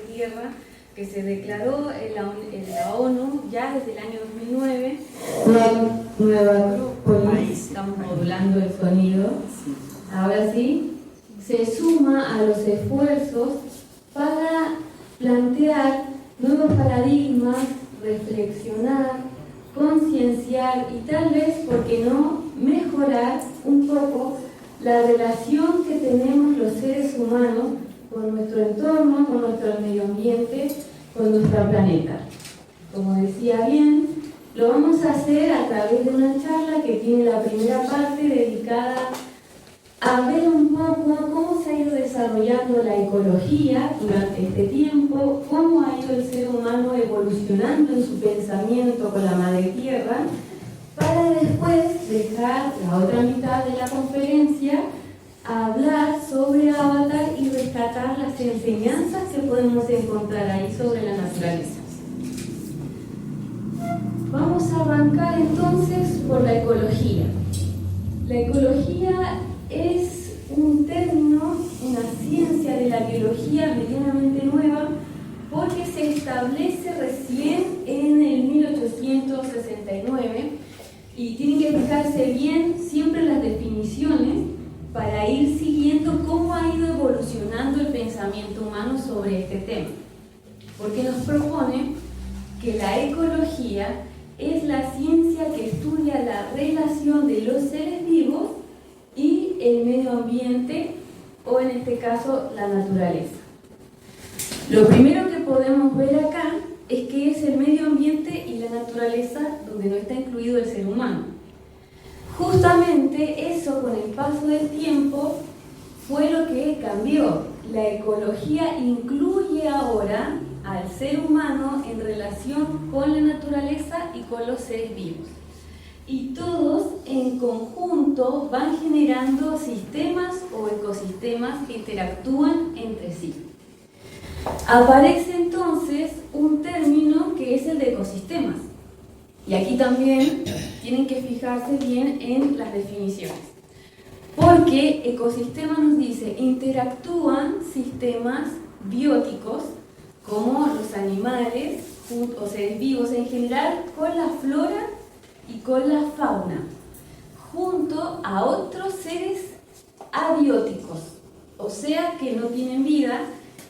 tierra que se declaró en la ONU ya desde el año 2009. Estamos modulando el sonido. Ahora sí, se suma a los esfuerzos para plantear nuevos paradigmas, reflexionar, concienciar y tal vez, ¿por qué no?, mejorar un poco la relación que tenemos los seres humanos con nuestro entorno, con nuestro medio ambiente, con nuestro planeta. Como decía bien, lo vamos a hacer a través de una charla que tiene la primera parte dedicada a ver un poco cómo se ha ido desarrollando la ecología durante este tiempo, cómo ha ido el ser humano evolucionando en su pensamiento con la madre tierra, para después dejar la otra mitad de la conferencia a hablar sobre Avatar y rescatar las enseñanzas que podemos encontrar ahí sobre la naturaleza. Vamos a arrancar entonces por la ecología. La ecología es un término, una ciencia de la biología medianamente nueva, porque se establece recién en el 1869 y tienen que fijarse bien siempre las definiciones para ir siguiendo cómo ha ido evolucionando el pensamiento humano sobre este tema. Porque nos propone que la ecología es la ciencia que estudia la relación de los seres vivos y el medio ambiente, o en este caso la naturaleza. Lo primero que podemos ver acá es que es el medio ambiente y la naturaleza donde no está incluido el ser humano. Justamente eso, con el paso del tiempo, fue lo que cambió. La ecología incluye ahora al ser humano en relación con la naturaleza y con los seres vivos. Y todos en conjunto van generando sistemas o ecosistemas que interactúan entre sí. Aparece entonces un término que es el de ecosistemas. Y aquí también tienen que fijarse bien en las definiciones. Porque ecosistema nos dice, interactúan sistemas bióticos, como los animales o seres vivos en general, con la flora y con la fauna, junto a otros seres abióticos, o sea que no tienen vida,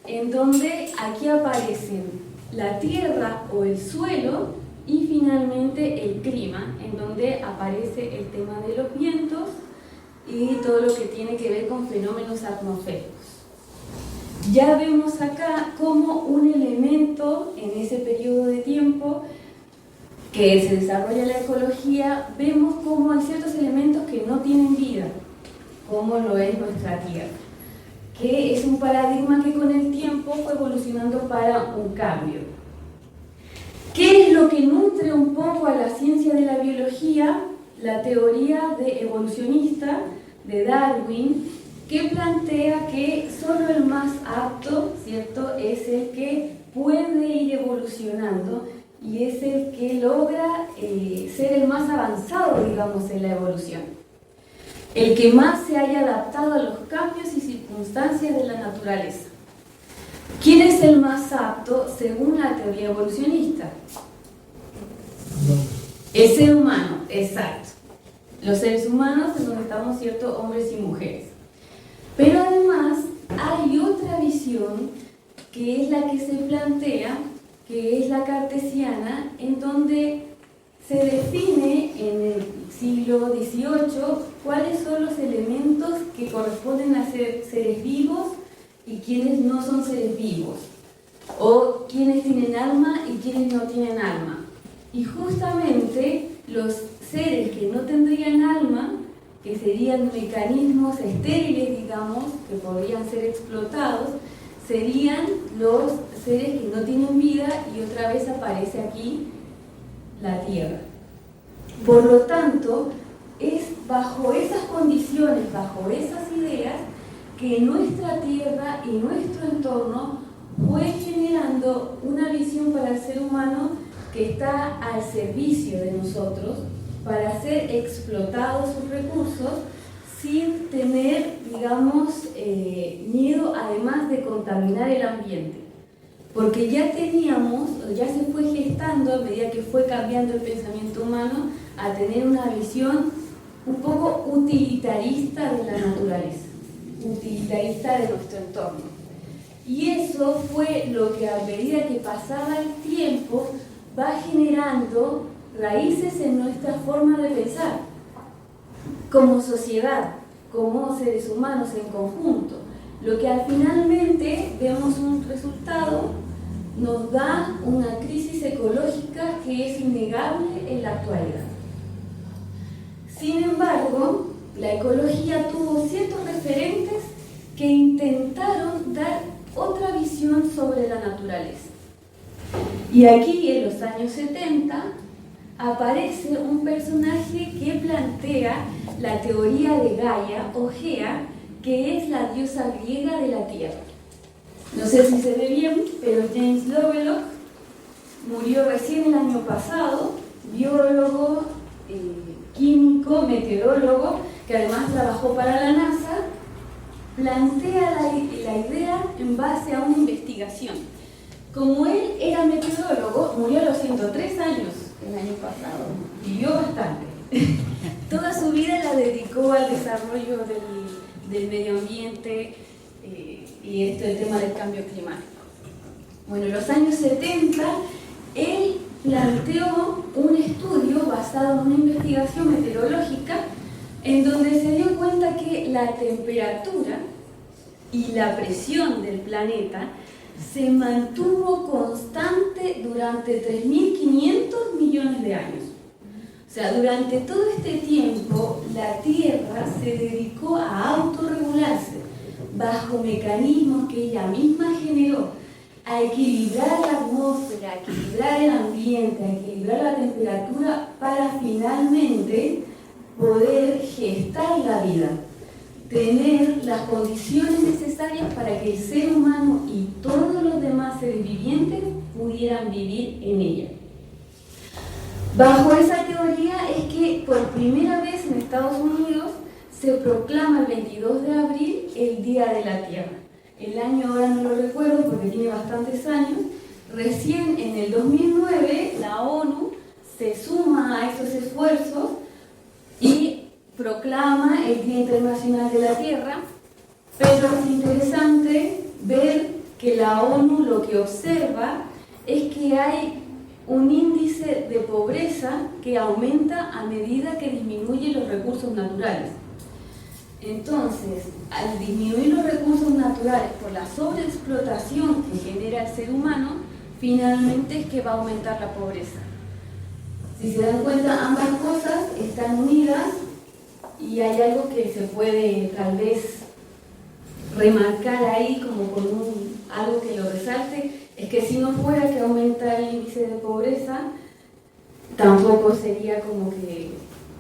en donde aquí aparecen la tierra o el suelo y finalmente el clima, en donde aparece el tema de los vientos y todo lo que tiene que ver con fenómenos atmosféricos. Ya vemos acá como un elemento en ese periodo de tiempo que se desarrolla la ecología, vemos como hay ciertos elementos que no tienen vida, como lo es nuestra Tierra, que es un paradigma que con el tiempo fue evolucionando para un cambio. ¿Qué es lo que nutre un poco a la ciencia de la biología? La teoría evolucionista de Darwin, que plantea que solo el más apto, ¿cierto?, es el que puede ir evolucionando y es el que logra ser el más avanzado, digamos, en la evolución. El que más se haya adaptado a los cambios y circunstancias de la naturaleza. ¿Quién es el más apto según la teoría evolucionista? El ser humano, exacto. Los seres humanos en donde estamos, ¿cierto?, hombres y mujeres. Pero además hay otra visión que es la que se plantea, que es la cartesiana, en donde se define en el siglo XVIII cuáles son los elementos que corresponden a ser seres vivos y quienes no son seres vivos, o quienes tienen alma y quienes no tienen alma. Y justamente los seres que no tendrían alma, que serían mecanismos estériles, digamos, que podrían ser explotados, serían los seres que no tienen vida, y otra vez aparece aquí la Tierra. Por lo tanto, es bajo esas condiciones, bajo esas ideas, que nuestra Tierra y nuestro entorno fue generando una visión para el ser humano que está al servicio de nosotros para ser explotados sus recursos sin tener, digamos, miedo, además de contaminar el ambiente. porque ya teníamos, ya se fue gestando a medida que fue cambiando el pensamiento humano a tener una visión un poco utilitarista de la naturaleza, utilitarista de nuestro entorno. Y eso fue lo que a medida que pasaba el tiempo va generando raíces en nuestra forma de pensar, como sociedad, como seres humanos en conjunto. Lo que al finalmente vemos un resultado, nos da una crisis ecológica que es innegable en la actualidad. Sin embargo, la ecología tuvo ciertos referentes que intentaron dar otra visión sobre la naturaleza. Y aquí, en los años 70, aparece un personaje que plantea la teoría de Gaia o Gea, que es la diosa griega de la Tierra. No sé si se ve bien, pero James Lovelock murió recién el año pasado, biólogo, químico, meteorólogo, que además trabajó para la NASA. Plantea la idea en base a una investigación. Como él era meteorólogo, murió a los 103 años el año pasado, vivió bastante. Toda su vida la dedicó al desarrollo del medio ambiente y el tema del cambio climático. Bueno, en los años 70, él planteó un estudio basado en una investigación meteorológica en donde se dio cuenta que la temperatura y la presión del planeta se mantuvo constante durante 3.500 millones de años. O sea, durante todo este tiempo, la Tierra se dedicó a autorregularse bajo mecanismos que ella misma generó, a equilibrar la atmósfera, a equilibrar el ambiente, a equilibrar la temperatura para finalmente poder gestar la vida, tener las condiciones necesarias para que el ser humano y todos los demás seres vivientes pudieran vivir en ella. Bajo esa teoría es que por primera vez en Estados Unidos se proclama el 22 de abril el Día de la Tierra. El año ahora no lo recuerdo porque tiene bastantes años. Recién en el 2009 la ONU se suma a esos esfuerzos y proclama el Día Internacional de la Tierra, pero es interesante ver que la ONU lo que observa es que hay un índice de pobreza que aumenta a medida que disminuyen los recursos naturales. Entonces, al disminuir los recursos naturales por la sobreexplotación que genera el ser humano, finalmente es que va a aumentar la pobreza. Si se dan cuenta, ambas cosas están unidas y hay algo que se puede tal vez remarcar ahí como con algo que lo resalte, es que si no fuera que aumenta el índice de pobreza, tampoco sería como que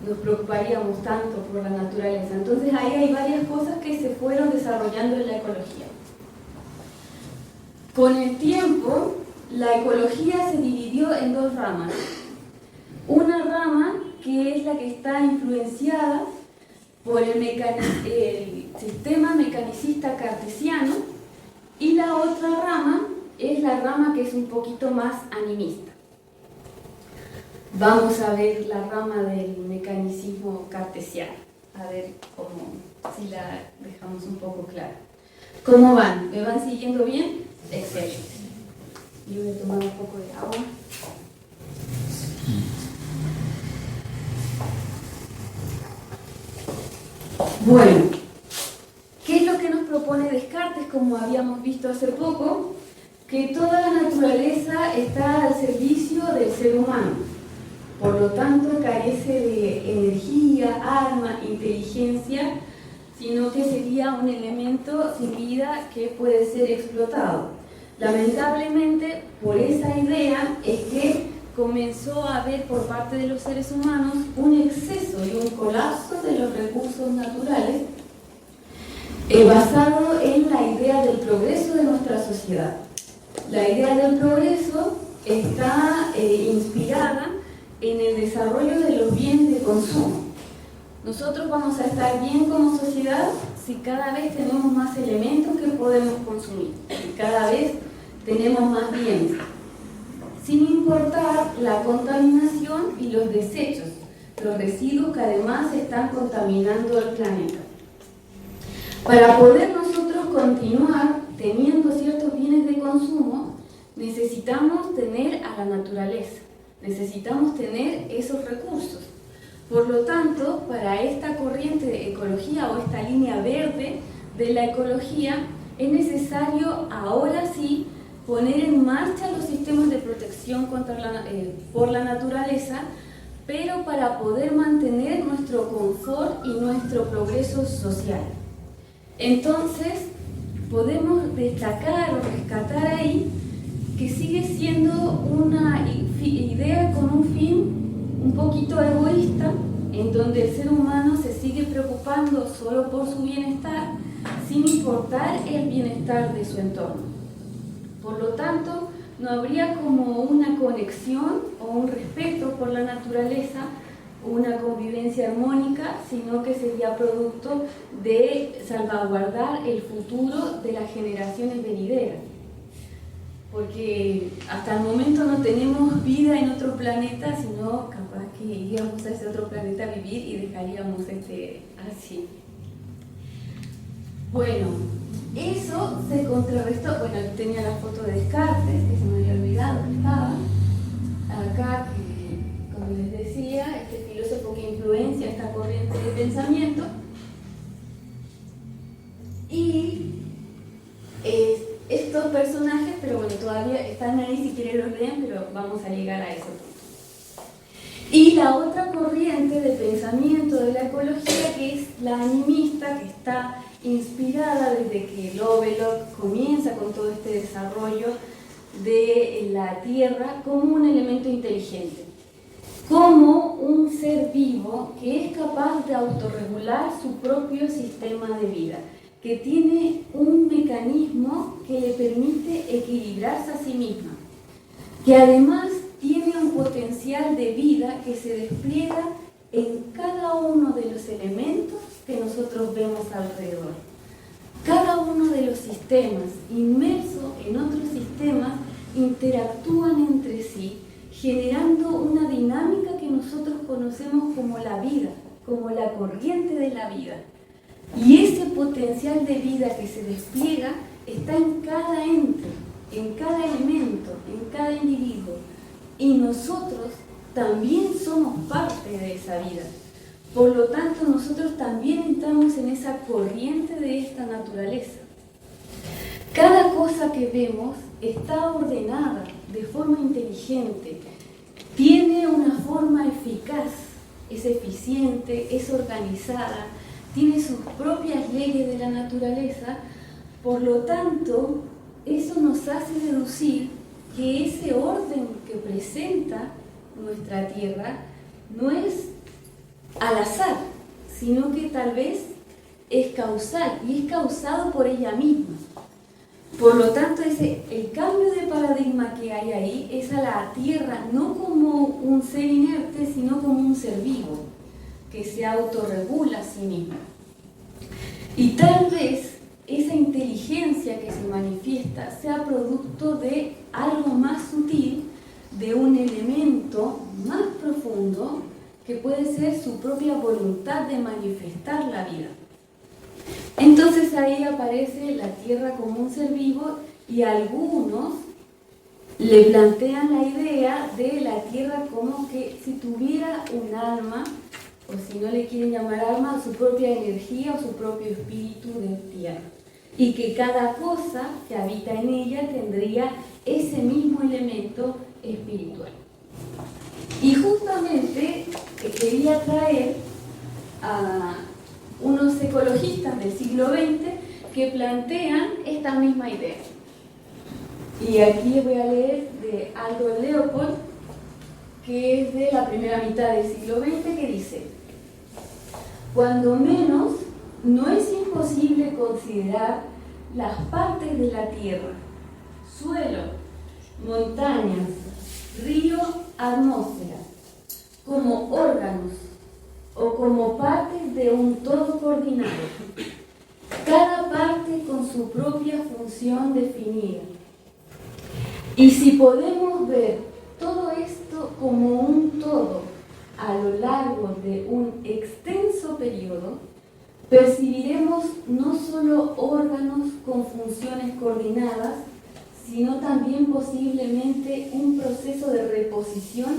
nos preocuparíamos tanto por la naturaleza. Entonces ahí hay varias cosas que se fueron desarrollando en la ecología. Con el tiempo, la ecología se dividió en dos ramas. Una rama que es la que está influenciada por el sistema mecanicista cartesiano, y la otra rama es la rama que es un poquito más animista. Vamos a ver la rama del mecanicismo cartesiano, a ver si la dejamos un poco clara. ¿Cómo van? ¿Me van siguiendo bien? Excelente. Yo voy a tomar un poco de agua. Bueno, ¿qué es lo que nos propone Descartes? Como habíamos visto hace poco, que toda la naturaleza está al servicio del ser humano. Por lo tanto, carece de energía, alma, inteligencia, sino que sería un elemento sin vida que puede ser explotado. Lamentablemente, por esa idea es que comenzó a haber por parte de los seres humanos un exceso y un colapso de los recursos naturales basado en la idea del progreso de nuestra sociedad. La idea del progreso está inspirada en el desarrollo de los bienes de consumo. Nosotros vamos a estar bien como sociedad si cada vez tenemos más elementos que podemos consumir, y cada vez tenemos más bienes, sin importar la contaminación y los desechos, los residuos que además están contaminando el planeta. Para poder nosotros continuar teniendo ciertos bienes de consumo, necesitamos tener a la naturaleza, necesitamos tener esos recursos. Por lo tanto, para esta corriente de ecología o esta línea verde de la ecología, es necesario ahora sí poner en marcha los sistemas de protección por la naturaleza, pero para poder mantener nuestro confort y nuestro progreso social. Entonces, podemos destacar o rescatar ahí que sigue siendo una idea con un fin un poquito egoísta, en donde el ser humano se sigue preocupando solo por su bienestar, sin importar el bienestar de su entorno. Por lo tanto, no habría como una conexión o un respeto por la naturaleza, una convivencia armónica, sino que sería producto de salvaguardar el futuro de las generaciones venideras. Porque hasta el momento no tenemos vida en otro planeta, sino capaz que iríamos a ese otro planeta a vivir y dejaríamos así. Bueno, eso se contrarrestó. Bueno, tenía la foto de Descartes, que se me había olvidado que estaba acá, que como les decía, este filósofo que influencia esta corriente de pensamiento. Y estos personajes, pero bueno, todavía están ahí, si quieren los leen, pero vamos a llegar a eso. Y la otra corriente de pensamiento de la ecología, que es la animista, que está inspirada desde que Lovelock comienza con todo este desarrollo de la Tierra como un elemento inteligente, como un ser vivo que es capaz de autorregular su propio sistema de vida, que tiene un mecanismo que le permite equilibrarse a sí misma, que además tiene un potencial de vida que se despliega en cada uno de los elementos que nosotros vemos alrededor. Cada uno de los sistemas, inmersos en otros sistemas, interactúan entre sí, generando una dinámica que nosotros conocemos como la vida, como la corriente de la vida. Y ese potencial de vida que se despliega está en cada ente, en cada elemento, en cada individuo. Y nosotros también somos parte de esa vida. Por lo tanto, nosotros también entramos en esa corriente de esta naturaleza. Cada cosa que vemos está ordenada de forma inteligente, tiene una forma eficaz, es eficiente, es organizada, tiene sus propias leyes de la naturaleza. Por lo tanto, eso nos hace deducir que ese orden que presenta nuestra Tierra no es al azar, sino que tal vez es causal y es causado por ella misma. Por lo tanto, el cambio de paradigma que hay ahí es a la Tierra no como un ser inerte, sino como un ser vivo que se autorregula a sí mismo. Y tal vez esa inteligencia que se manifiesta sea producto de algo más sutil, de un elemento más profundo que puede ser su propia voluntad de manifestar la vida. Entonces ahí aparece la Tierra como un ser vivo y algunos le plantean la idea de la Tierra como que si tuviera un alma, o si no le quieren llamar alma, su propia energía o su propio espíritu de tierra. Y que cada cosa que habita en ella tendría ese mismo elemento espiritual. Y justamente quería traer a unos ecologistas del siglo XX que plantean esta misma idea. Y aquí voy a leer de Aldous Leopold, que es de la primera mitad del siglo XX, que dice: cuando menos, no es imposible considerar las partes de la Tierra, suelo, montañas, río, atmósfera, como órganos o como partes de un todo coordinado, cada parte con su propia función definida, Y si podemos ver todo esto como un todo a lo largo de un extenso periodo, percibiremos no solo órganos con funciones coordinadas, sino también posiblemente un proceso de reposición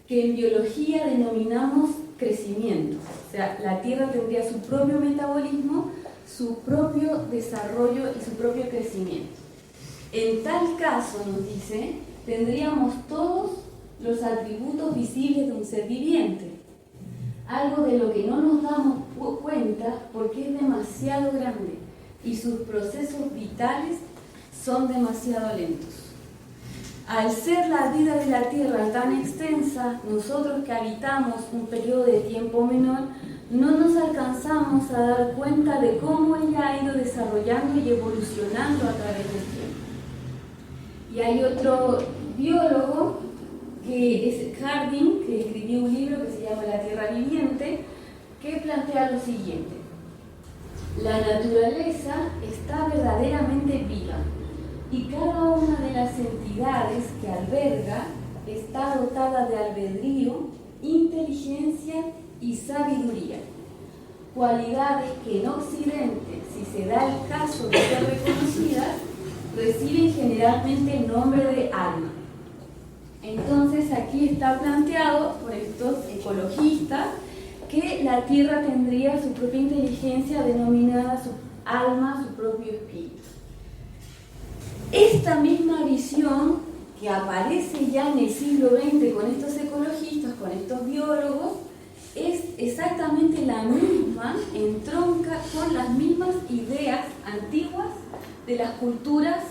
que en biología denominamos crecimiento. O sea, la Tierra tendría su propio metabolismo, su propio desarrollo y su propio crecimiento. En tal caso, nos dice, tendríamos todos los atributos visibles de un ser viviente, algo de lo que no nos damos cuenta porque es demasiado grande y sus procesos vitales son demasiado lentos. Al ser la vida de la Tierra tan extensa, nosotros que habitamos un periodo de tiempo menor, no nos alcanzamos a dar cuenta de cómo ella ha ido desarrollando y evolucionando a través del tiempo. Y hay otro biólogo, que es Harding, que escribió un libro que se llama La Tierra Viviente, que plantea lo siguiente: la naturaleza está verdaderamente viva y cada una de las entidades que alberga está dotada de albedrío, inteligencia y sabiduría, cualidades que en Occidente, si se da el caso de ser reconocidas, reciben generalmente el nombre de alma. Entonces aquí está planteado por estos ecologistas que la Tierra tendría su propia inteligencia denominada su alma, su propio espíritu. Esta misma visión que aparece ya en el siglo XX con estos ecologistas, con estos biólogos, es exactamente la misma, entronca con las mismas ideas antiguas de las culturas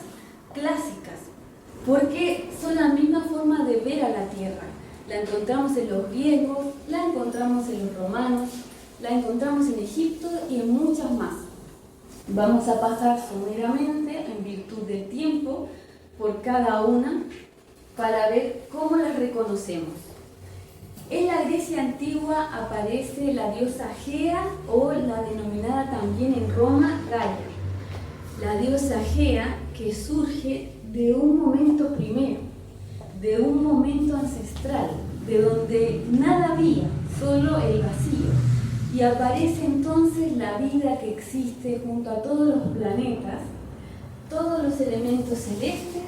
clásicas, porque son la misma forma de ver a la Tierra. La encontramos en los griegos, la encontramos en los romanos, la encontramos en Egipto y en muchas más. Vamos a pasar someramente, en virtud del tiempo, por cada una para ver cómo las reconocemos. En la Grecia antigua aparece la diosa Gea, o la denominada también en Roma Gaia. La diosa Gea que surge de un momento primero, de un momento ancestral, de donde nada había, solo el vacío. Y aparece entonces la vida que existe junto a todos los planetas, todos los elementos celestes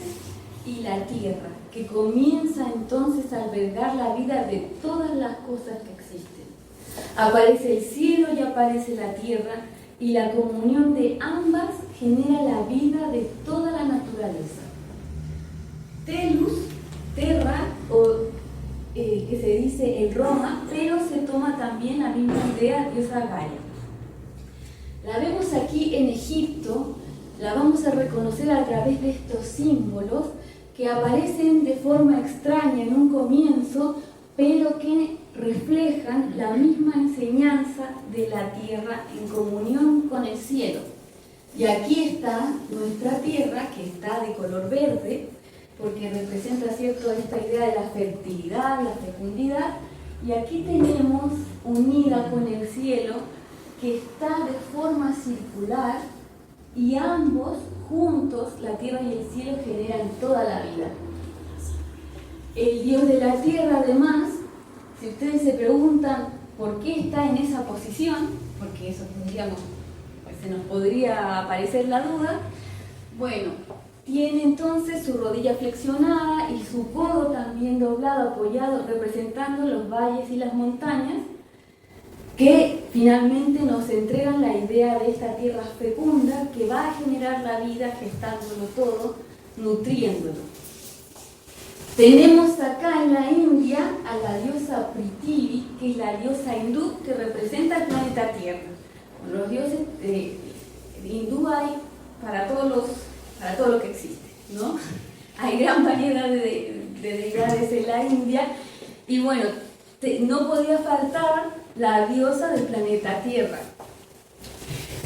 y la Tierra, que comienza entonces a albergar la vida de todas las cosas que existen. Aparece el cielo y aparece la Tierra, y la comunión de ambas genera la vida de toda la naturaleza. Telus, Terra, o que se dice en Roma, pero se toma también la misma idea diosa Gaia. La vemos aquí en Egipto, la vamos a reconocer a través de estos símbolos que aparecen de forma extraña en un comienzo, pero que reflejan la misma enseñanza de la tierra en comunión con el cielo. Y aquí está nuestra tierra, que está de color verde, porque representa, ¿cierto?, esta idea de la fertilidad, la fecundidad, y aquí tenemos unida con el cielo, que está de forma circular, y ambos juntos, la tierra y el cielo, generan toda la vida. El Dios de la tierra, además, si ustedes se preguntan por qué está en esa posición, porque eso tendríamos, pues se nos podría aparecer la duda, bueno, tiene entonces su rodilla flexionada y su codo también doblado, apoyado, representando los valles y las montañas, que finalmente nos entregan la idea de esta tierra fecunda que va a generar la vida, gestándolo todo, nutriéndolo. Tenemos acá en la India a la diosa Prithvi, que es la diosa hindú que representa el planeta Tierra. Bueno, los dioses hindú hay para todo lo que existe, ¿no? Hay gran variedad de deidades en la India, y bueno, no podía faltar la diosa del planeta Tierra.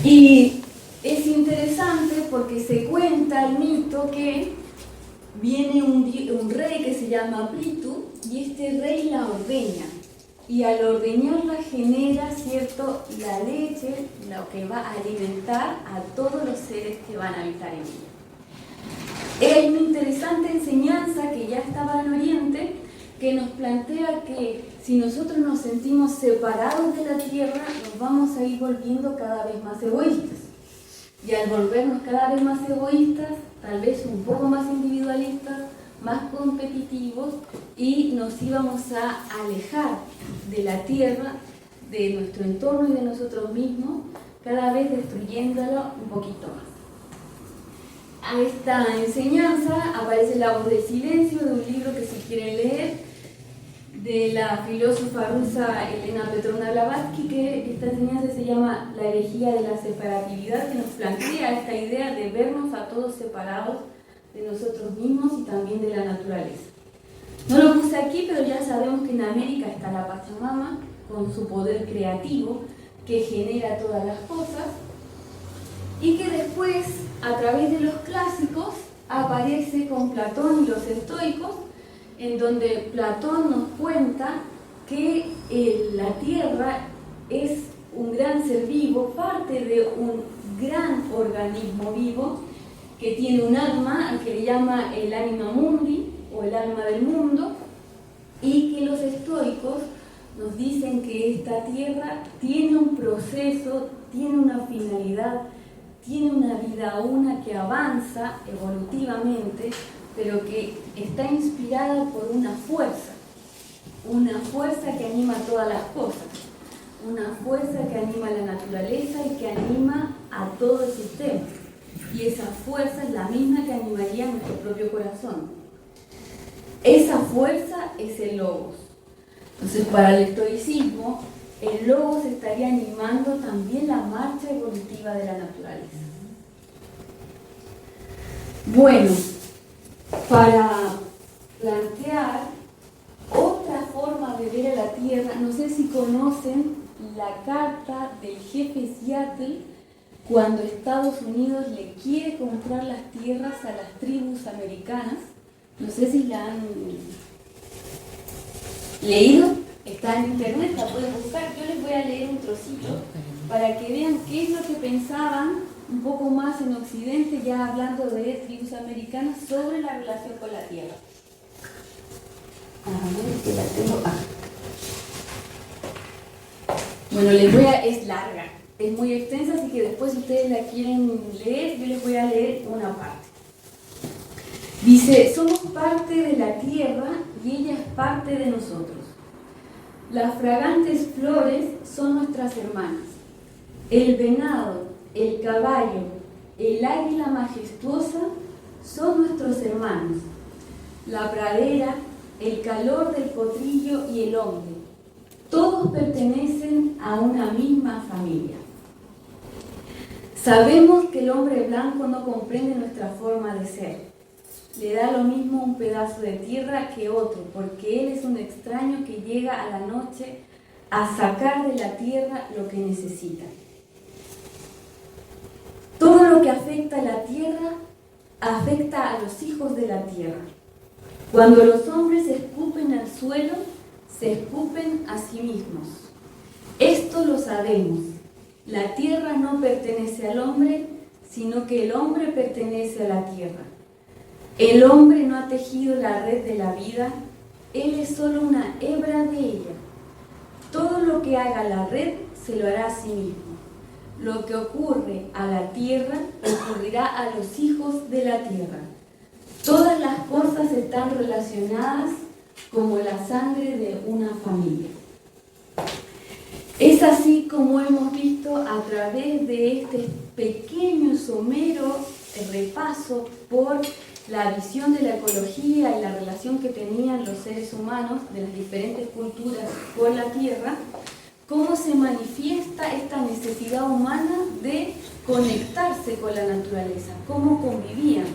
Y es interesante porque se cuenta el mito que viene un rey que se llama Prithu, y este rey la ordeña, y al ordeñarla genera, ¿cierto?, la leche, lo que va a alimentar a todos los seres que van a habitar en ella. Es muy interesante enseñar que nos plantea que si nosotros nos sentimos separados de la tierra, nos vamos a ir volviendo cada vez más egoístas. Y al volvernos cada vez más egoístas, tal vez un poco más individualistas, más competitivos, y nos íbamos a alejar de la tierra, de nuestro entorno y de nosotros mismos, cada vez destruyéndolo un poquito más. A esta enseñanza aparece La voz del silencio, de un libro que si quieren leer, de la filósofa rusa Elena Petrovna Blavatsky, que esta enseñanza se llama La herejía de la separatividad, que nos plantea esta idea de vernos a todos separados de nosotros mismos y también de la naturaleza. No lo puse aquí, pero ya sabemos que en América está la Pachamama, con su poder creativo, que genera todas las cosas, y que después, a través de los clásicos, aparece con Platón y los estoicos, en donde Platón nos cuenta que la Tierra es un gran ser vivo, parte de un gran organismo vivo, que tiene un alma, al que le llama el anima mundi, o el alma del mundo, y que los estoicos nos dicen que esta Tierra tiene un proceso, tiene una finalidad, tiene una vida una que avanza evolutivamente, pero que está inspirada por una fuerza que anima todas las cosas, una fuerza que anima la naturaleza y que anima a todo el sistema. Y esa fuerza es la misma que animaría nuestro propio corazón. Esa fuerza es el logos. Entonces, para el estoicismo, el logos estaría animando también la marcha evolutiva de la naturaleza. Bueno, para plantear otra forma de ver a la Tierra, no sé si conocen la carta del jefe Seattle cuando Estados Unidos le quiere comprar las tierras a las tribus americanas. No sé si la han leído, está en internet, la pueden buscar. Yo les voy a leer un trocito para que vean qué es lo que pensaban un poco más en Occidente, ya hablando de tribus americanas, sobre la relación con la tierra. A ver, que la tengo. Bueno, es larga, es muy extensa, así que después si ustedes la quieren leer, yo les voy a leer una parte. Dice: somos parte de la tierra y ella es parte de nosotros. Las fragantes flores son nuestras hermanas. El venado, el caballo, el águila majestuosa son nuestros hermanos. La pradera, el calor del potrillo y el hombre, todos pertenecen a una misma familia. Sabemos que el hombre blanco no comprende nuestra forma de ser. Le da lo mismo un pedazo de tierra que otro, porque él es un extraño que llega a la noche a sacar de la tierra lo que necesita. Todo lo que afecta a la tierra afecta a los hijos de la tierra. Cuando los hombres escupen al suelo, se escupen a sí mismos. Esto lo sabemos. La tierra no pertenece al hombre, sino que el hombre pertenece a la tierra. El hombre no ha tejido la red de la vida, él es solo una hebra de ella. Todo lo que haga la red se lo hará a sí mismo. Lo que ocurre a la tierra ocurrirá a los hijos de la tierra. Todas las cosas están relacionadas como la sangre de una familia. Es así como hemos visto a través de este pequeño somero repaso por la visión de la ecología y la relación que tenían los seres humanos de las diferentes culturas con la tierra, cómo se manifiesta esta necesidad humana de conectarse con la naturaleza, cómo convivían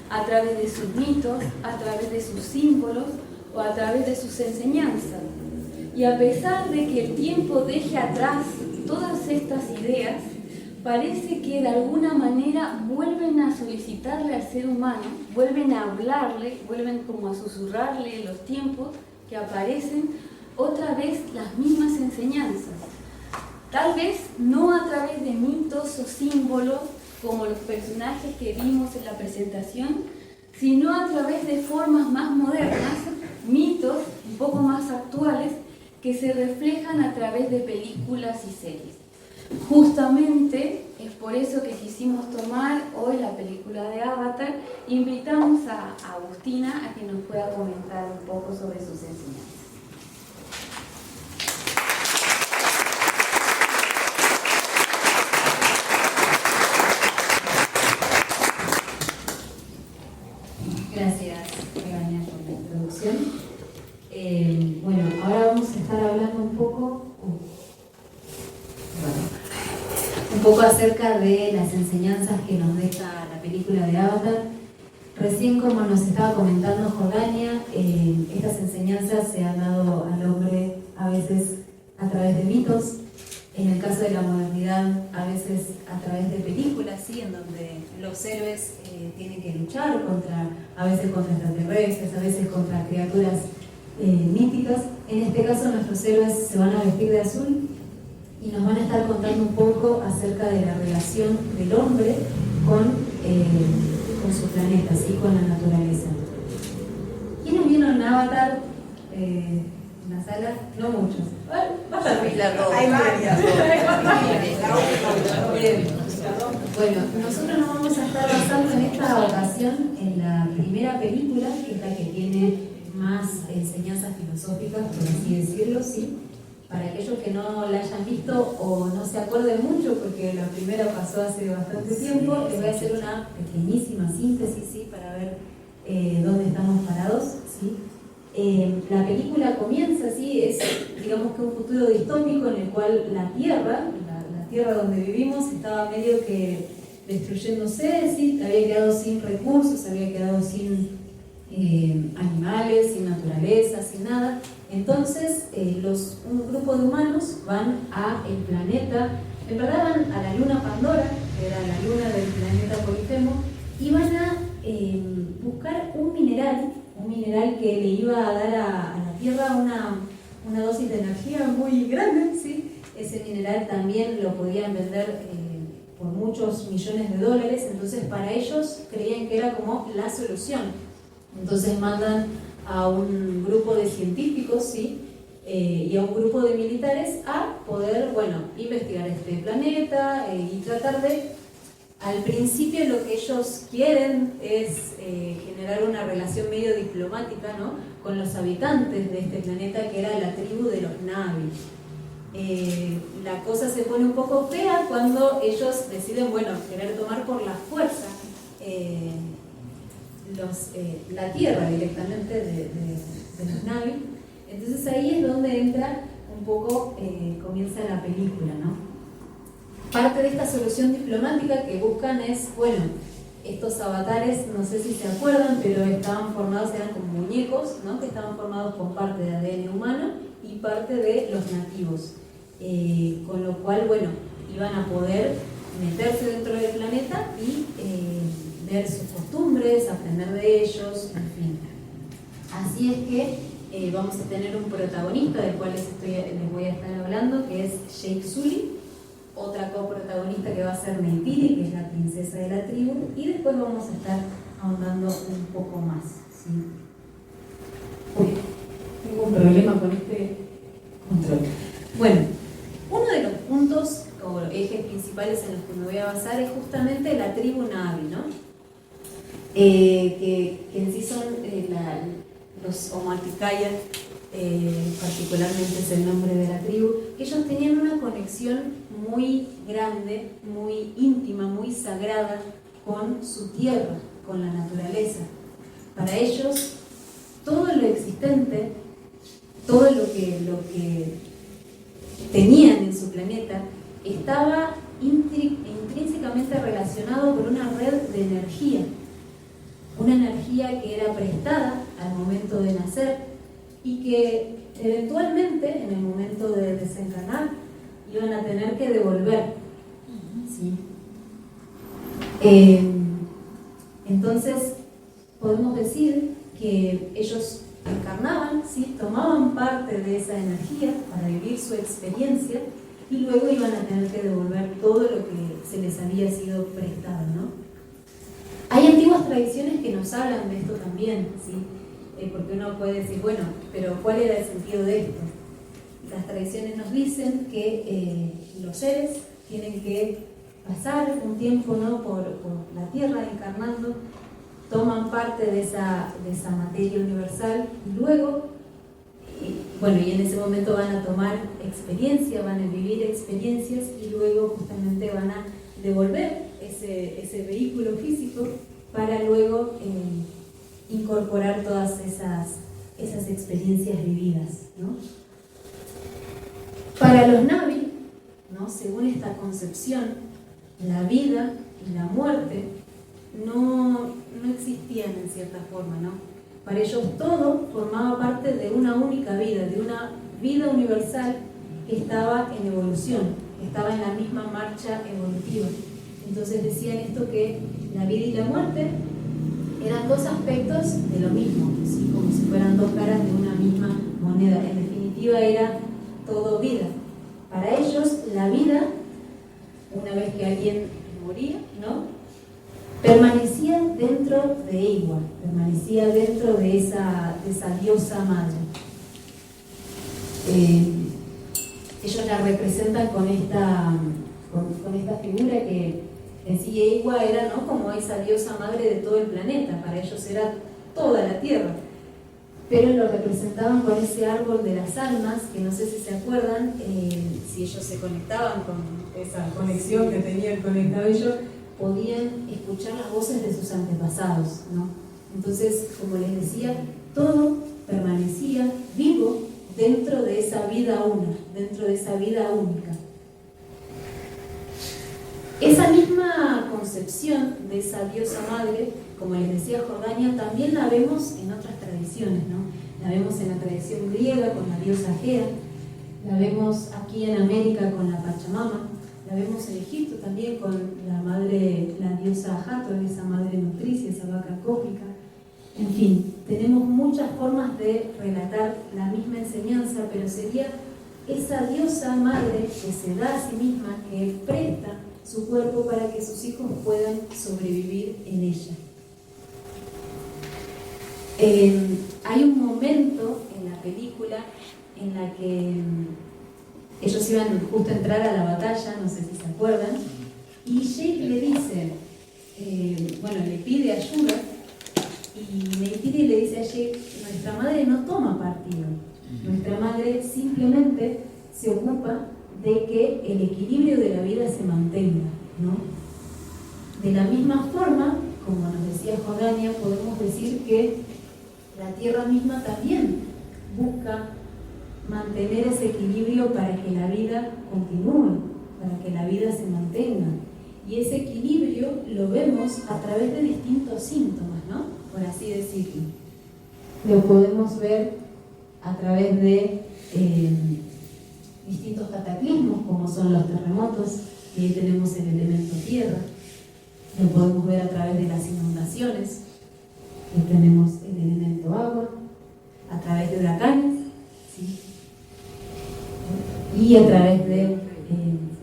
a través de sus mitos, a través de sus símbolos o a través de sus enseñanzas. Y a pesar de que el tiempo deje atrás todas estas ideas, parece que de alguna manera vuelven a solicitarle al ser humano, vuelven a hablarle, vuelven como a susurrarle en los tiempos que aparecen otra vez las mismas enseñanzas. Tal vez no a través de mitos o símbolos como los personajes que vimos en la presentación, sino a través de formas más modernas, mitos un que se reflejan a través de películas y series. Justamente es por eso que quisimos tomar hoy la película de Avatar. Invitamos a Agustina a que nos pueda comentar un poco sobre sus enseñanzas. Gracias, Regania, por la introducción. Bueno, ahora vamos a estar hablando un poco acerca de las enseñanzas que nos deja la película de Avatar. Recién, como nos estaba comentando Jordania, estas enseñanzas se han dado al hombre a veces a través de mitos, en el caso de la modernidad a veces a través de películas, ¿sí? En donde los héroes tienen que luchar a veces contra extraterrestres, a veces contra criaturas míticas. En este caso nuestros héroes se van a vestir de azul y nos van a estar contando un poco acerca de la relación del hombre con su planeta, ¿sí? Con la naturaleza. ¿Quiénes vieron Avatar en la sala? No muchos. Hay varias. Bueno, nosotros nos vamos a estar basando en esta ocasión en la primera película, que es la que tiene más enseñanzas filosóficas, por así decirlo, ¿sí? Para aquellos que no la hayan visto o no se acuerden mucho, porque la primera pasó hace bastante tiempo, les voy a hacer una pequeñísima síntesis, ¿sí? Para ver dónde estamos parados, ¿sí? La película comienza así, es digamos que un futuro distópico en el cual la Tierra donde vivimos estaba medio que destruyéndose, ¿sí? Había quedado sin recursos, había quedado sin animales, sin naturaleza, sin nada. Entonces un grupo de humanos van a el planeta, en verdad van a la luna Pandora, que era la luna del planeta Polifemo, y van a buscar un mineral que le iba a dar a la Tierra una dosis de energía muy grande, ¿sí? Ese mineral también lo podían vender por muchos millones de dólares, entonces para ellos creían que era como la solución. Entonces mandan a un grupo de científicos, ¿sí? Y a un grupo de militares a poder, investigar este planeta y tratar de... Al principio lo que ellos quieren es generar una relación medio diplomática, ¿no? Con los habitantes de este planeta, que era la tribu de los Na'vi. La cosa se pone un poco fea cuando ellos deciden, querer tomar por la fuerza la tierra directamente de los Na'vi. Entonces ahí es donde entra un poco, comienza la película, ¿no? Parte de esta solución diplomática que buscan es, estos avatares, no sé si se acuerdan, pero estaban formados, eran como muñecos, ¿no? Que estaban formados con parte de ADN humano y parte de los nativos. Con lo cual, iban a poder meterse dentro del planeta y ver sus costumbres, aprender de ellos, en fin. Así es que vamos a tener un protagonista del cual les voy a estar hablando, que es Jake Sully. Otra coprotagonista que va a ser Neytiri, que es la princesa de la tribu, y después vamos a estar ahondando un poco más, ¿sí? Uy, tengo un problema con este control. Bueno, uno de los puntos o ejes principales en los que me voy a basar es justamente la tribu Na'vi, ¿no? Que en sí son los Omaticaya, particularmente es el nombre de la tribu, que ellos tenían una conexión muy grande, muy íntima, muy sagrada con su tierra, con la naturaleza. Para ellos, todo lo existente, todo lo que tenían en su planeta, estaba intrínsecamente relacionado con una red de energía. Una energía que era prestada al momento de nacer y que eventualmente, en el momento de desencarnar, iban a tener que devolver, ¿sí? Entonces, podemos decir que ellos encarnaban, ¿sí? Tomaban parte de esa energía para vivir su experiencia y luego iban a tener que devolver todo lo que se les había sido prestado, ¿no? Hay antiguas tradiciones que nos hablan de esto también, ¿sí? Porque uno puede decir, pero ¿cuál era el sentido de esto? las tradiciones nos dicen que los seres tienen que pasar un tiempo, ¿no?, por la tierra encarnando, toman parte de esa materia universal y luego, y en ese momento van a tomar experiencia, van a vivir experiencias y luego justamente van a devolver ese vehículo físico para luego incorporar todas esas experiencias vividas, ¿no? Para los Na'vi, ¿no?, según esta concepción, la vida y la muerte no existían en cierta forma, ¿no? Para ellos todo formaba parte de una única vida, de una vida universal que estaba en evolución, que estaba en la misma marcha evolutiva. Entonces decían esto, que la vida y la muerte eran dos aspectos de lo mismo, ¿sí?, como si fueran dos caras de una misma moneda. En definitiva era todo vida. Para ellos la vida, una vez que alguien moría, ¿no?, permanecía dentro de Eiwa, permanecía dentro de esa diosa madre. Ellos la representan con esta figura que en sí Eiwa era, ¿no?, como esa diosa madre de todo el planeta. Para ellos era toda la tierra, pero lo representaban con ese árbol de las almas, que no sé si se acuerdan, si ellos se conectaban con esa conexión que tenían con el cabello, podían escuchar las voces de sus antepasados, ¿no? Entonces, como les decía, todo permanecía vivo dentro de esa vida una, dentro de esa vida única. Esa misma concepción de esa diosa madre, como les decía Jordania, también la vemos en otras tradiciones, ¿no? La vemos en la tradición griega con la diosa Gea, la vemos aquí en América con la Pachamama, la vemos en Egipto también con la diosa Hathor, esa madre nutricia, esa vaca cósmica. En fin, tenemos muchas formas de relatar la misma enseñanza, pero sería esa diosa madre que se da a sí misma, que presta su cuerpo para que sus hijos puedan sobrevivir en ella. Hay un momento en la película en la que ellos iban justo a entrar a la batalla, no sé si se acuerdan, y Jake le dice, le pide ayuda, y Neytiri le dice a Jake: nuestra madre no toma partido, nuestra madre simplemente se ocupa de que el equilibrio de la vida se mantenga, ¿no? De la misma forma, como nos decía Jordania, podemos decir que la tierra misma también busca mantener ese equilibrio para que la vida continúe, para que la vida se mantenga. Y ese equilibrio lo vemos a través de distintos síntomas, ¿no?, por así decirlo. Lo podemos ver a través de distintos cataclismos, como son los terremotos, y ahí tenemos el elemento tierra. Lo podemos ver a través de las inundaciones, y tenemos el elemento agua, a través de huracanes, ¿sí?, y a través de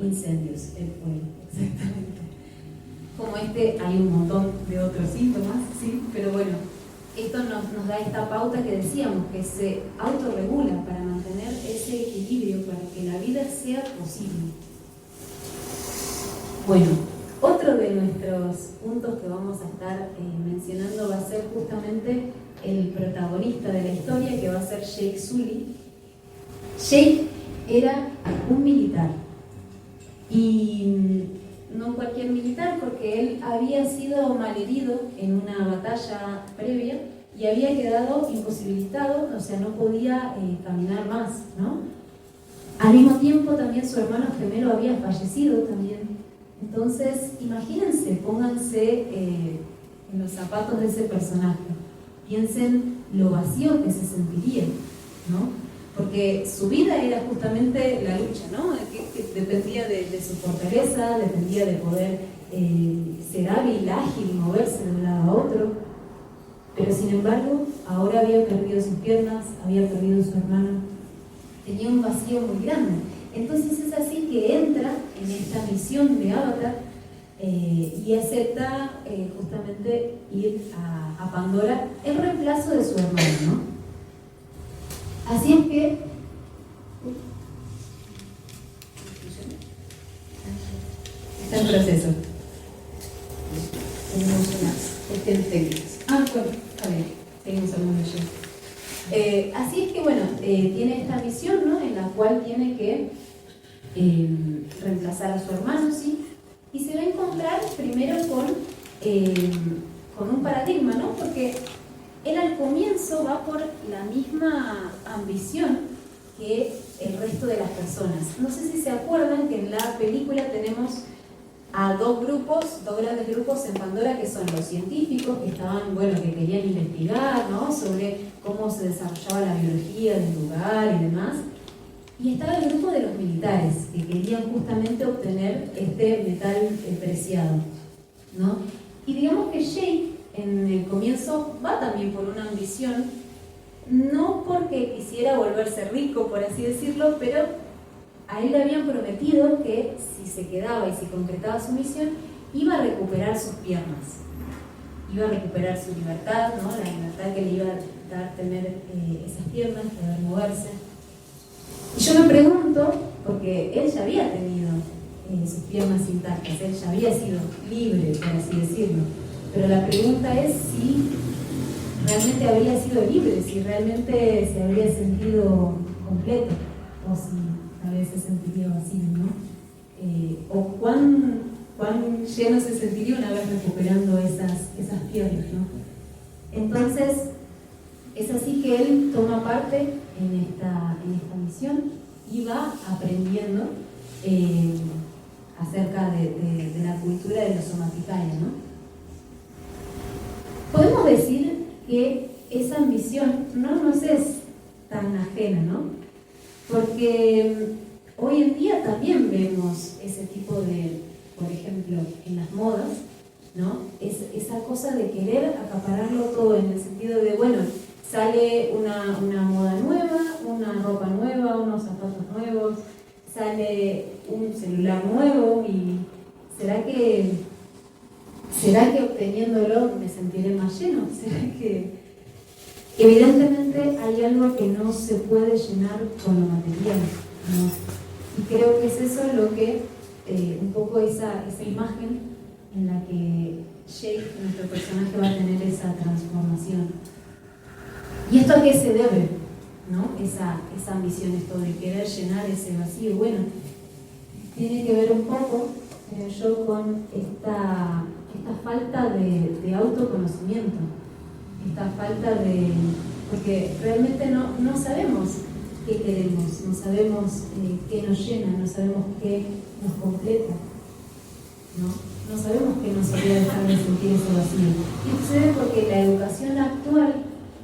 incendios, el fuego, exactamente. Como hay un montón de otros síntomas, ¿sí? Pero bueno, esto nos da esta pauta que decíamos, que se autorregula para mantener ese equilibrio, para que la vida sea posible. Bueno, otro de nuestros puntos que vamos a estar mencionando va a ser justamente el protagonista de la historia, que va a ser Jake Sully. Jake era un militar, y no cualquier militar, porque él había sido malherido en una batalla previa y había quedado imposibilitado, o sea, no podía caminar más, ¿no? Al mismo tiempo también su hermano gemelo había fallecido también. Entonces, imagínense, pónganse en los zapatos de ese personaje, piensen lo vacío que se sentiría, ¿no? Porque su vida era justamente la lucha, ¿no? Que dependía de su fortaleza, dependía de poder ser hábil, ágil, moverse de un lado a otro. Pero sin embargo, ahora había perdido sus piernas, había perdido a su hermano, tenía un vacío muy grande. Entonces es así que entra en esta misión de Avatar y acepta justamente ir a Pandora en reemplazo de su hermano, ¿no? Así es que Así es que bueno, tiene esta misión, ¿no? En la cual tiene que reemplazar a su hermano, ¿sí? Y se va a encontrar primero con un paradigma, ¿no? Porque él al comienzo va por la misma ambición que el resto de las personas. No sé si se acuerdan que en la película tenemos a dos grandes grupos en Pandora, que son los científicos, que estaban, bueno, que querían investigar, ¿no? Sobre cómo se desarrollaba la biología del lugar y demás. Y estaba el grupo de los militares, que querían justamente obtener este metal preciado, ¿no? Y digamos que Jake, en el comienzo, va también por una ambición, no porque quisiera volverse rico, por así decirlo, pero a él le habían prometido que si se quedaba y si concretaba su misión, iba a recuperar sus piernas, iba a recuperar su libertad, ¿no? La libertad que le iba a dar tener esas piernas, poder moverse. Y yo me pregunto, porque él ya había tenido sus piernas intactas, él ya había sido libre, por así decirlo, pero la pregunta es si realmente habría sido libre, si realmente se habría sentido completo, o si a veces sentiría vacío, ¿no? O cuán lleno se sentiría una vez recuperando esas piernas, ¿no? Entonces, es así que él toma parte en esta misión y va aprendiendo acerca de la cultura de los Somaticaya, ¿no? Podemos decir que esa ambición no nos es tan ajena, ¿no? Porque hoy en día también vemos ese tipo de, por ejemplo, en las modas, ¿no? Esa cosa de querer acapararlo todo, en el sentido de, bueno, sale una moda nueva, una ropa nueva, unos zapatos nuevos, sale un celular nuevo y ¿será que obteniéndolo me sentiré más lleno? ¿Será que evidentemente hay algo que no se puede llenar con lo material, ¿no? Y creo que es eso lo que, un poco esa imagen en la que Jake, nuestro personaje, va a tener esa transformación. ¿Y esto a qué se debe? ¿No? Esa ambición, esto de querer llenar ese vacío. Bueno, tiene que ver un poco, creo yo, con esta falta de autoconocimiento, esta falta de... porque realmente no sabemos qué queremos, no sabemos qué nos llena, no sabemos qué nos completa, ¿no? No sabemos qué nos haría dejar de sentir ese vacío. Y sucede porque la educación actual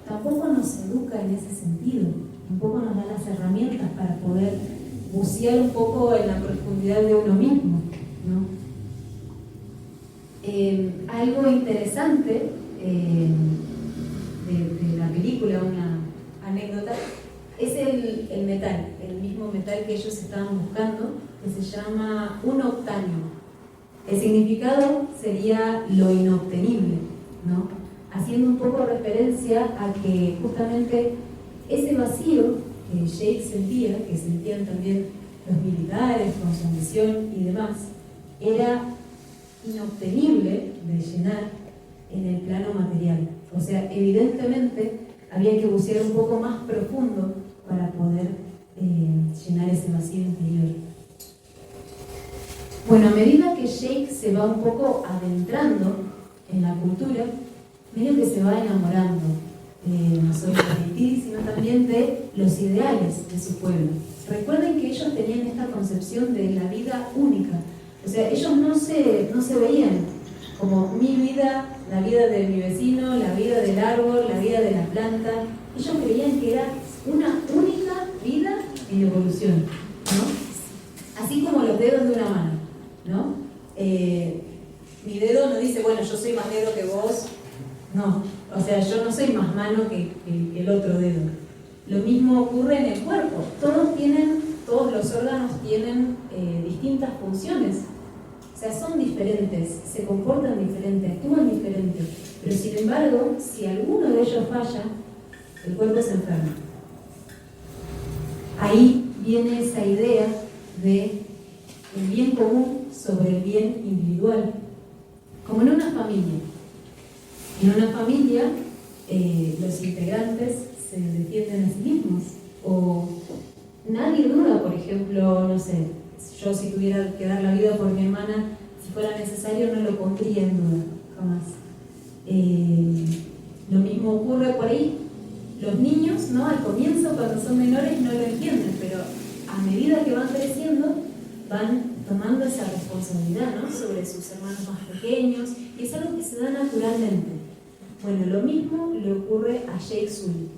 tampoco nos educa en ese sentido, tampoco nos da las herramientas para poder bucear un poco en la profundidad de uno mismo, ¿no? Algo interesante de la película, una anécdota, es el metal, el mismo metal que ellos estaban buscando, que se llama un octanio. El significado sería lo inobtenible, ¿no? Haciendo un poco referencia a que justamente ese vacío que Jake sentía, que sentían también los militares con su ambición y demás, era inobtenible de llenar en el plano material. O sea, evidentemente había que bucear un poco más profundo para poder llenar ese vacío interior. Bueno, a medida que Jake se va un poco adentrando en la cultura, medio que se va enamorando no solo de Haití, sino también de los ideales de su pueblo. Recuerden que ellos tenían esta concepción de la vida única. O sea, ellos no se veían como mi vida, la vida de mi vecino, la vida del árbol, la vida de la planta. Ellos creían que era una única vida en evolución, ¿no? Así como los dedos de una mano, ¿no? Mi dedo no dice, bueno, yo soy más dedo que vos. No, o sea, yo no soy más mano que el otro dedo. Lo mismo ocurre en el cuerpo. Todos los órganos tienen distintas funciones. O sea, son diferentes, se comportan diferentes, actúan diferentes. Pero sin embargo, si alguno de ellos falla, el cuerpo se enferma. Ahí viene esa idea de el bien común sobre el bien individual. Como en una familia. En una familia, los integrantes se defienden a sí mismos. O nadie duda, por ejemplo, no sé, yo si tuviera que dar la vida por mi hermana, si fuera necesario no lo pondría en duda, jamás. Lo mismo ocurre por ahí. Los niños, ¿no? Al comienzo, cuando son menores, no lo entienden, pero a medida que van creciendo, van tomando esa responsabilidad, ¿no? Sobre sus hermanos más pequeños, y es algo que se da naturalmente. Bueno, lo mismo le ocurre a Jake Sully.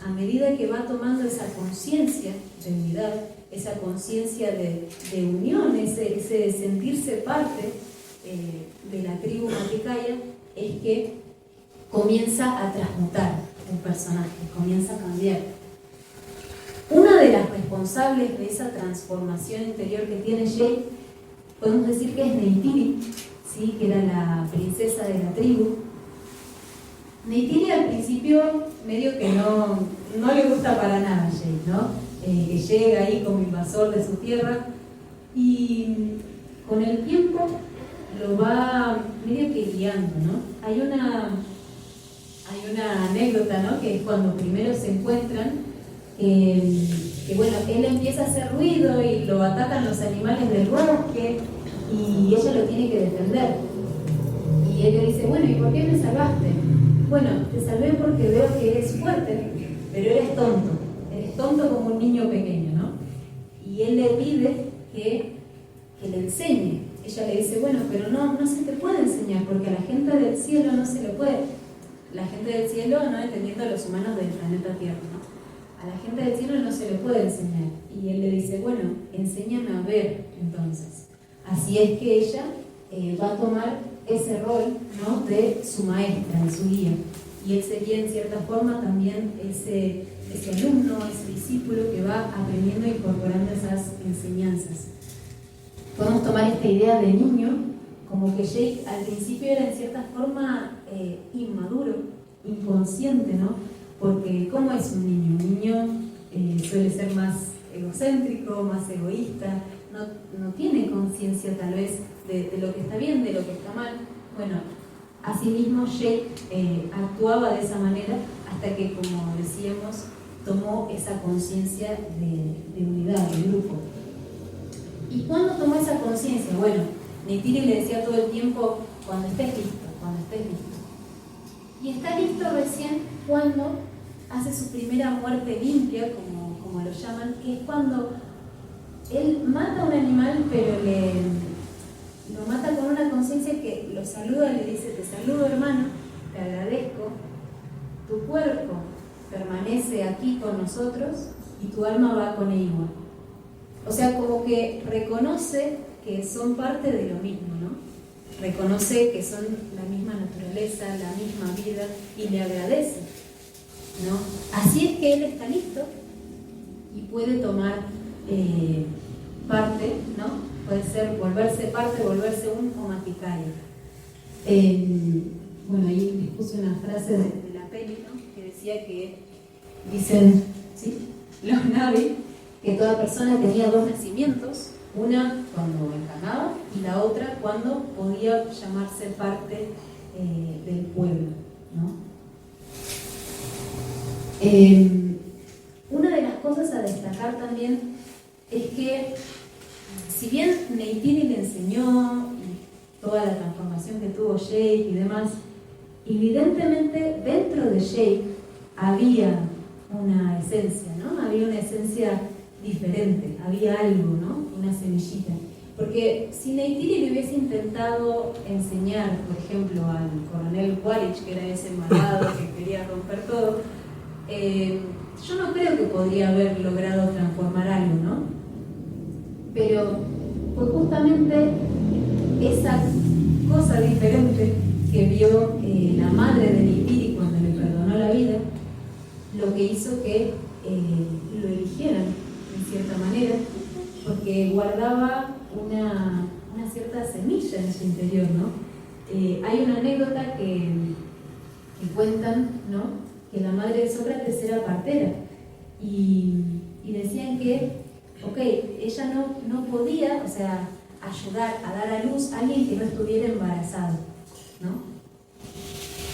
A medida que va tomando esa conciencia de unidad, esa conciencia de unión, ese sentirse parte de la tribu Maticaya, es que comienza a transmutar un personaje, comienza a cambiar. Una de las responsables de esa transformación interior que tiene Jake, podemos decir que es Neytiri, ¿sí? Que era la princesa de la tribu. Neytiri al principio medio que no le gusta para nada a Jake, ¿no? Que llega ahí como invasor de su tierra, y con el tiempo lo va medio que guiando, ¿no? Hay una anécdota, ¿no? Que es cuando primero se encuentran, que bueno, él empieza a hacer ruido y lo atacan los animales del bosque y ella lo tiene que defender. Y él le dice, bueno, ¿y por qué me salvaste? Bueno, te salvé porque veo que eres fuerte, pero eres tonto como un niño pequeño, ¿no? Y él le pide que le enseñe. Ella le dice, bueno, pero no se te puede enseñar, porque a la gente del cielo no se le puede. La gente del cielo, no entendiendo a los humanos del planeta Tierra, ¿no? A la gente del cielo no se le puede enseñar. Y él le dice, bueno, enséñame a ver entonces. Así es que ella va a tomar ese rol, ¿no? De su maestra, de su guía. Y él sería en cierta forma también ese alumno, ese discípulo que va aprendiendo e incorporando esas enseñanzas. Podemos tomar esta idea de niño como que Jake al principio era en cierta forma inmaduro, inconsciente, ¿no? Porque ¿cómo es un niño? Un niño suele ser más egocéntrico, más egoísta, no tiene conciencia tal vez de lo que está bien, de lo que está mal. Bueno, asimismo Jake actuaba de esa manera hasta que, como decíamos, tomó esa conciencia de unidad, de grupo. ¿Y cuándo tomó esa conciencia? Bueno, Neytiri le decía todo el tiempo, cuando estés listo, cuando estés listo. Y está listo recién cuando hace su primera muerte limpia, como lo llaman, que es cuando él mata a un animal, pero lo mata con una conciencia que lo saluda, le dice, te saludo hermano, te agradezco, tu cuerpo permanece aquí con nosotros y tu alma va con él igual. O sea, como que reconoce que son parte de lo mismo, ¿no? Reconoce que son la misma naturaleza, la misma vida, y le agradece, ¿no? Así es que él está listo y puede tomar parte, ¿no? Puede ser volverse parte, volverse un Maticaya. Bueno, ahí les puse una frase de la peli, ¿no? Que decía que dicen, ¿sí? Los Na'vi, que toda persona tenía dos nacimientos, una cuando encarnaba y la otra cuando podía llamarse parte del pueblo, ¿no? Una de las cosas a destacar también es que, si bien Neytiri le enseñó toda la transformación que tuvo Jake y demás, evidentemente dentro de Jake había una esencia, ¿no? Había una esencia diferente, había algo, ¿no? Una semillita. Porque si Neytiri le hubiese intentado enseñar, por ejemplo, al coronel Quaritch, que era ese malvado que quería romper todo, yo no creo que podría haber logrado transformar algo, ¿no? Pero fue justamente esa cosa diferente que vio la madre de Neytiri cuando le perdonó la vida, lo que hizo que lo eligieran en cierta manera, porque guardaba una cierta semilla en su interior, ¿no? Hay una anécdota que cuentan, ¿no? Que la madre de Sócrates era partera y decían que, ok, ella no podía, o sea, ayudar a dar a luz a alguien que no estuviera embarazado, ¿no?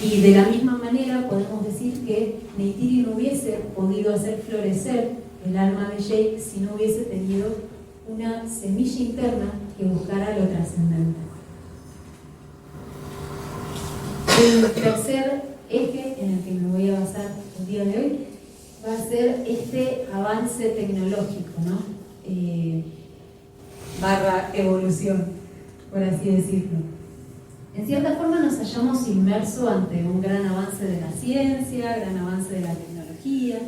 Y de la misma manera podemos decir que Neytiri no hubiese podido hacer florecer el alma de Jake si no hubiese tenido una semilla interna que buscara lo trascendente. El tercer eje en el que me voy a basar el día de hoy va a ser este avance tecnológico, ¿no? Barra evolución, por así decirlo. En cierta forma nos hallamos inmersos ante un gran avance de la ciencia, gran avance de la tecnología,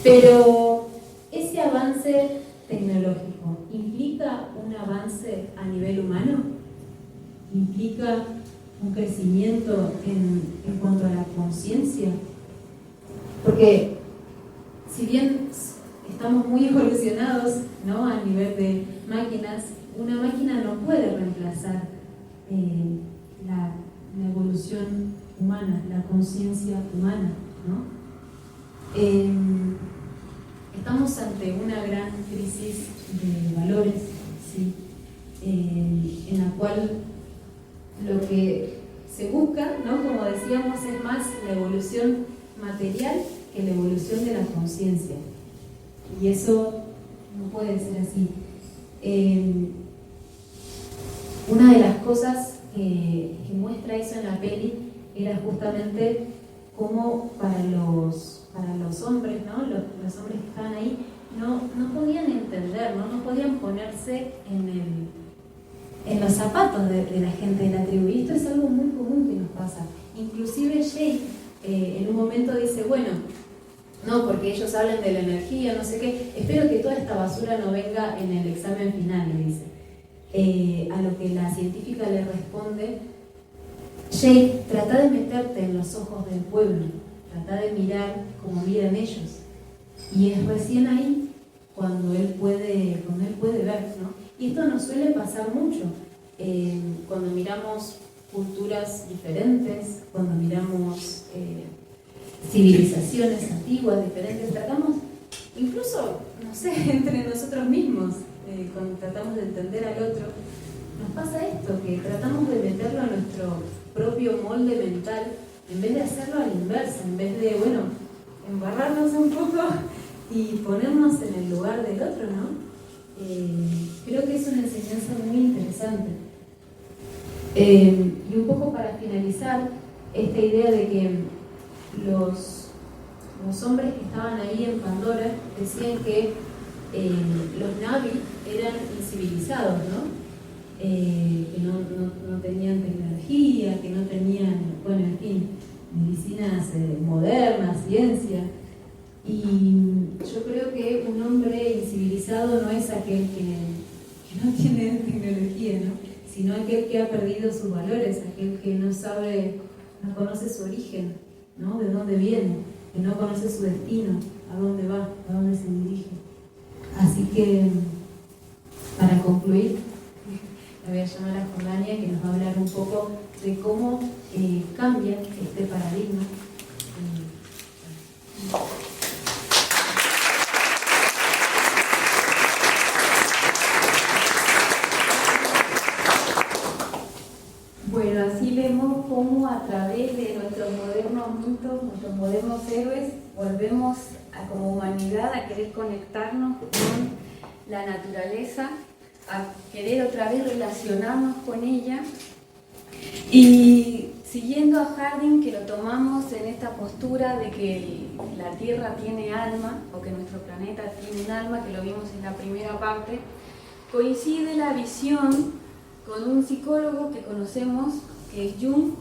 pero ese avance tecnológico implica un avance a nivel humano, implica un crecimiento en cuanto a la conciencia, porque si bien estamos muy evolucionados, ¿no?, a nivel de máquinas, una máquina no puede reemplazar la evolución humana, la conciencia humana, ¿no? Estamos ante una gran crisis de valores, ¿sí? En la cual lo que se busca, ¿no?, como decíamos, es más la evolución material que la evolución de la conciencia. Y eso no puede ser así. Una de las cosas que muestra eso en la peli era justamente cómo para los hombres, ¿no?, los hombres que estaban ahí no podían entender, no podían ponerse en los zapatos de la gente de la tribu. Y esto es algo muy común que nos pasa. Inclusive Jake en un momento dice, bueno, no, porque ellos hablan de la energía, no sé qué, espero que toda esta basura no venga en el examen final, le dice. A lo que la científica le responde, Jake, trata de meterte en los ojos del pueblo, trata de mirar como miran ellos. Y es recién ahí cuando él puede ver, ¿no? Y esto nos suele pasar mucho cuando miramos culturas diferentes, cuando miramos civilizaciones antiguas, diferentes, tratamos, incluso, no sé, entre nosotros mismos, cuando tratamos de entender al otro, nos pasa esto, que tratamos de meterlo a nuestro propio molde mental, en vez de hacerlo a la inversa, en vez de, bueno, embarrarnos un poco y ponernos en el lugar del otro, ¿no? Creo que es una enseñanza muy interesante. Y un poco para finalizar, esta idea de que los hombres que estaban ahí en Pandora decían que los Na'vi eran incivilizados, ¿no? Que no tenían tecnología, que no tenían, bueno, en fin, medicinas modernas, ciencia. Y yo creo que un hombre incivilizado no es aquel que no tiene tecnología, ¿no?, sino aquel que ha perdido sus valores, aquel que no conoce su origen, ¿no?, de dónde viene, que no conoce su destino, a dónde va, a dónde se dirige. Así que, para concluir, la voy a llamar a Jordania, que nos va a hablar un poco de cómo cambia este paradigma. Bueno, así vemos cómo a través de nuestros modernos mitos, nuestros modernos héroes, volvemos como humanidad a querer conectarnos con la naturaleza, a querer otra vez relacionarnos con ella. Y siguiendo a Harding, que lo tomamos en esta postura de que la Tierra tiene alma, o que nuestro planeta tiene un alma, que lo vimos en la primera parte, coincide la visión con un psicólogo que conocemos, que es Jung,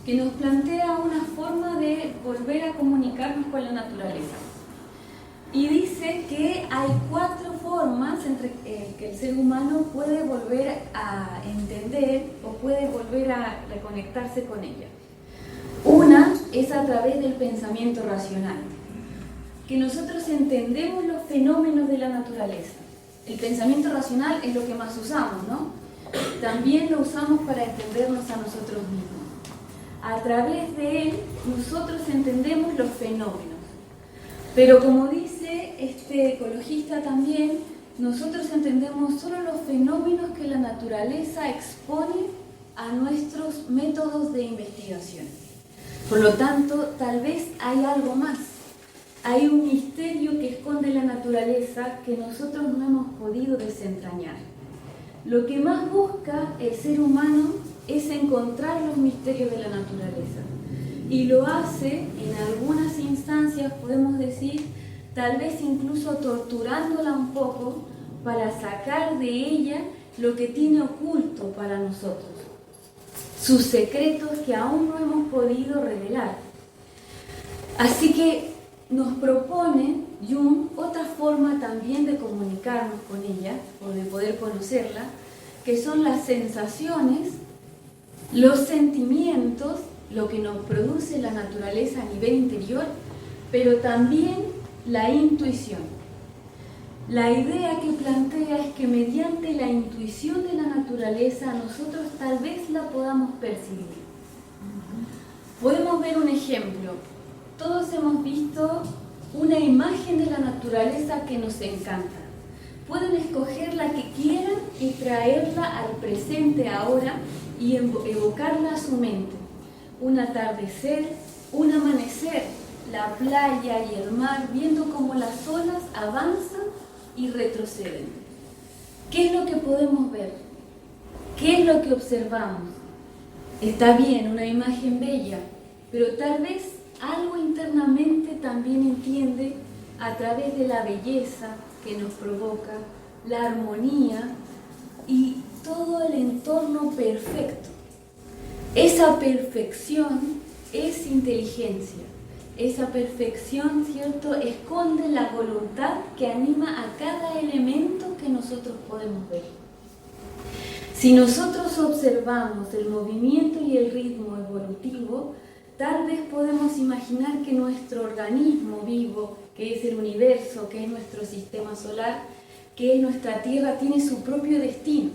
que nos plantea una forma de volver a comunicarnos con la naturaleza. Y dice que hay 4 formas entre que el ser humano puede volver a entender o puede volver a reconectarse con ella. Una es a través del pensamiento racional, que nosotros entendemos los fenómenos de la naturaleza. El pensamiento racional es lo que más usamos, ¿no? También lo usamos para entendernos a nosotros mismos. A través de él, nosotros entendemos los fenómenos. Pero como dice este ecologista también, nosotros entendemos solo los fenómenos que la naturaleza expone a nuestros métodos de investigación. Por lo tanto, tal vez hay algo más. Hay un misterio que esconde la naturaleza que nosotros no hemos podido desentrañar. Lo que más busca el ser humano es encontrar los misterios de la naturaleza. Y lo hace, en algunas instancias, podemos decir, tal vez incluso torturándola un poco para sacar de ella lo que tiene oculto para nosotros, sus secretos que aún no hemos podido revelar. Así que nos propone Jung otra forma también de comunicarnos con ella, o de poder conocerla, que son las sensaciones, los sentimientos, lo que nos produce la naturaleza a nivel interior, pero también la intuición. La idea que plantea es que mediante la intuición de la naturaleza nosotros tal vez la podamos percibir. Podemos ver un ejemplo. Todos hemos visto una imagen de la naturaleza que nos encanta. Pueden escoger la que quieran y traerla al presente ahora y evocarla a su mente. Un atardecer, un amanecer, la playa y el mar, viendo cómo las olas avanzan y retroceden. ¿Qué es lo que podemos ver? ¿Qué es lo que observamos? Está bien, una imagen bella, pero tal vez algo internamente también entiende a través de la belleza que nos provoca, la armonía y todo el entorno perfecto. Esa perfección es inteligencia. Esa perfección, ¿cierto?, esconde la voluntad que anima a cada elemento que nosotros podemos ver. Si nosotros observamos el movimiento y el ritmo evolutivo, tal vez podemos imaginar que nuestro organismo vivo, que es el universo, que es nuestro sistema solar, que es nuestra Tierra, tiene su propio destino,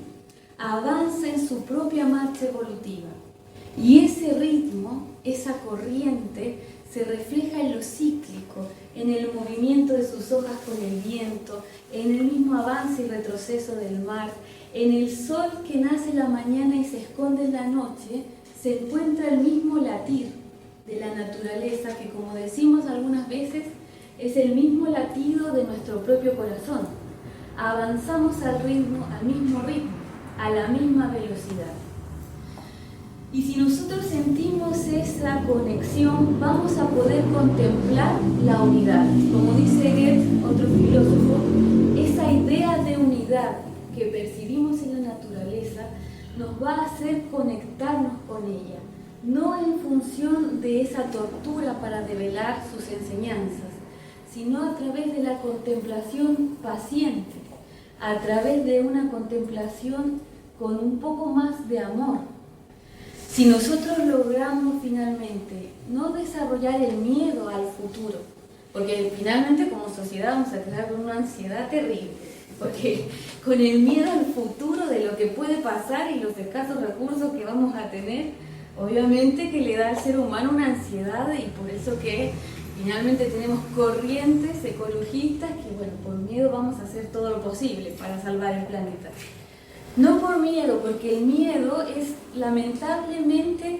avanza en su propia marcha evolutiva. Y ese ritmo, esa corriente, se refleja en lo cíclico, en el movimiento de sus hojas con el viento, en el mismo avance y retroceso del mar, en el sol que nace en la mañana y se esconde en la noche, se encuentra el mismo latir de la naturaleza que, como decimos algunas veces, es el mismo latido de nuestro propio corazón. Avanzamos al mismo ritmo, a la misma velocidad. Y si nosotros sentimos esa conexión, vamos a poder contemplar la unidad. Como dice Goethe, otro filósofo, esa idea de unidad que percibimos en la naturaleza nos va a hacer conectarnos con ella, no en función de esa tortura para develar sus enseñanzas, sino a través de la contemplación paciente, a través de una contemplación con un poco más de amor. Si nosotros logramos finalmente no desarrollar el miedo al futuro, porque finalmente como sociedad vamos a quedar con una ansiedad terrible, porque con el miedo al futuro de lo que puede pasar y los escasos recursos que vamos a tener, obviamente que le da al ser humano una ansiedad, y por eso que finalmente tenemos corrientes ecologistas que, bueno, por miedo vamos a hacer todo lo posible para salvar el planeta. No por miedo, porque el miedo es lamentablemente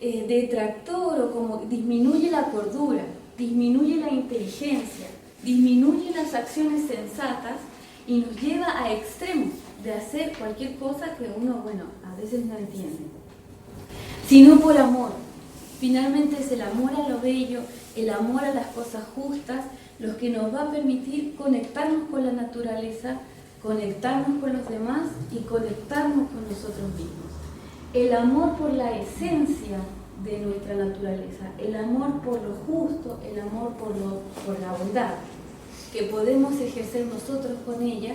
detractor, o como disminuye la cordura, disminuye la inteligencia, disminuye las acciones sensatas y nos lleva a extremos de hacer cualquier cosa que uno, bueno, a veces no entiende. Sino por amor. Finalmente es el amor a lo bello, el amor a las cosas justas, los que nos va a permitir conectarnos con la naturaleza, conectarnos con los demás y conectarnos con nosotros mismos. El amor por la esencia de nuestra naturaleza, el amor por lo justo, el amor por la bondad que podemos ejercer nosotros con ella,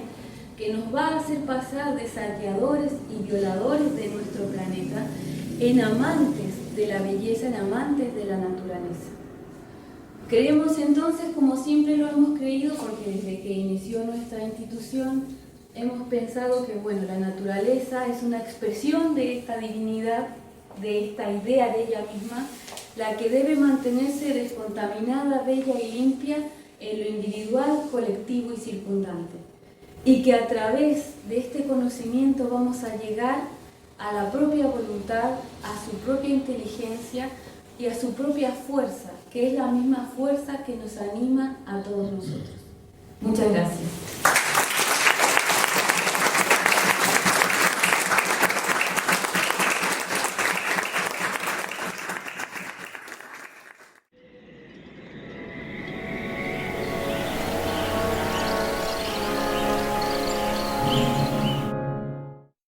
que nos va a hacer pasar de saqueadores y violadores de nuestro planeta en amantes de la belleza, en amantes de la naturaleza. Creemos entonces, como siempre lo hemos creído, porque desde que inició nuestra institución hemos pensado que, bueno, la naturaleza es una expresión de esta divinidad, de esta idea de ella misma, la que debe mantenerse descontaminada, bella y limpia en lo individual, colectivo y circundante. Y que a través de este conocimiento vamos a llegar a la propia voluntad, a su propia inteligencia y a su propia fuerza, que es la misma fuerza que nos anima a todos nosotros. Muchas gracias.